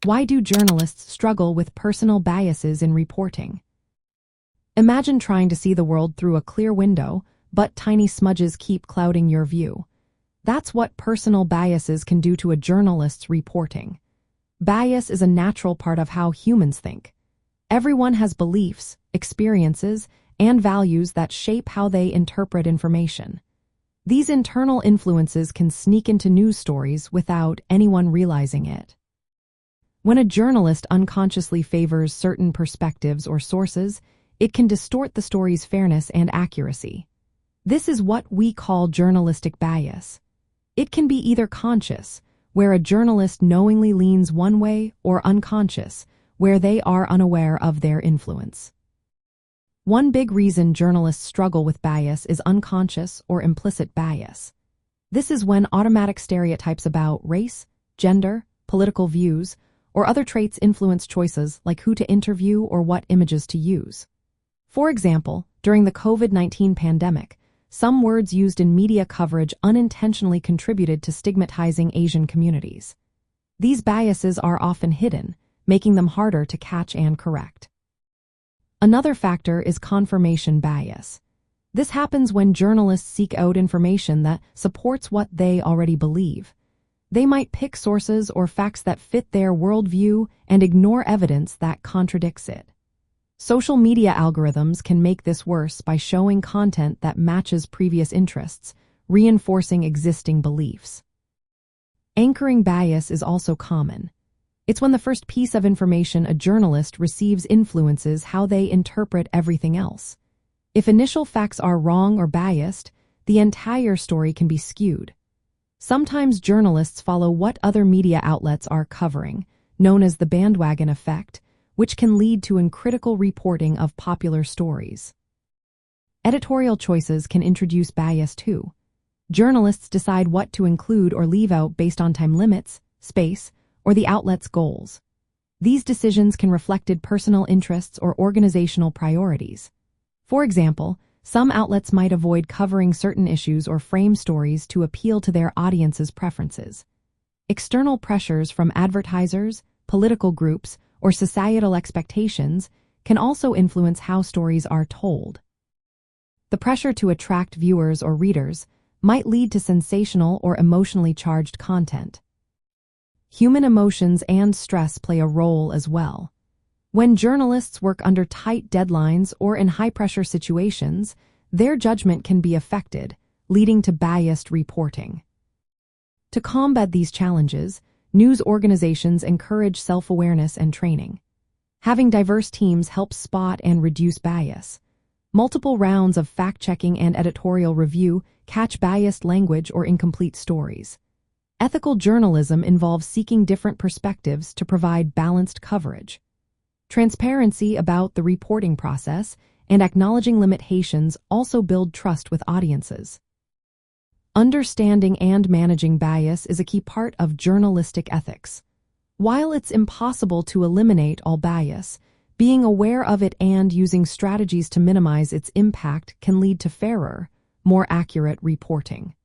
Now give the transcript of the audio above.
Why do journalists struggle with personal biases in reporting? Imagine trying to see the world through a clear window, but tiny smudges keep clouding your view. That's what personal biases can do to a journalist's reporting. Bias is a natural part of how humans think. Everyone has beliefs, experiences, and values that shape how they interpret information. These internal influences can sneak into news stories without anyone realizing it. When a journalist unconsciously favors certain perspectives or sources, it can distort the story's fairness and accuracy. This is what we call journalistic bias. It can be either conscious, where a journalist knowingly leans one way, or unconscious, where they are unaware of their influence. One big reason journalists struggle with bias is unconscious or implicit bias. This is when automatic stereotypes about race, gender, political views, or other traits influence choices like who to interview or what images to use. For example, during the COVID-19 pandemic, some words used in media coverage unintentionally contributed to stigmatizing Asian communities. These biases are often hidden, making them harder to catch and correct. Another factor is confirmation bias. This happens when journalists seek out information that supports what they already believe. They might pick sources or facts that fit their worldview and ignore evidence that contradicts it. Social media algorithms can make this worse by showing content that matches previous interests, reinforcing existing beliefs. Anchoring bias is also common. It's when the first piece of information a journalist receives influences how they interpret everything else. If initial facts are wrong or biased, the entire story can be skewed. Sometimes journalists follow what other media outlets are covering, known as the bandwagon effect, which can lead to uncritical reporting of popular stories. Editorial choices can introduce bias too. Journalists decide what to include or leave out based on time limits, space, or the outlet's goals. These decisions can reflect personal interests or organizational priorities. For example, some outlets might avoid covering certain issues or frame stories to appeal to their audience's preferences. External pressures from advertisers, political groups, or societal expectations can also influence how stories are told. The pressure to attract viewers or readers might lead to sensational or emotionally charged content. Human emotions and stress play a role as well. When journalists work under tight deadlines or in high-pressure situations, their judgment can be affected, leading to biased reporting. To combat these challenges, news organizations encourage self-awareness and training. Having diverse teams helps spot and reduce bias. Multiple rounds of fact-checking and editorial review catch biased language or incomplete stories. Ethical journalism involves seeking different perspectives to provide balanced coverage. Transparency about the reporting process and acknowledging limitations also build trust with audiences. Understanding and managing bias is a key part of journalistic ethics. While it's impossible to eliminate all bias, being aware of it and using strategies to minimize its impact can lead to fairer, more accurate reporting.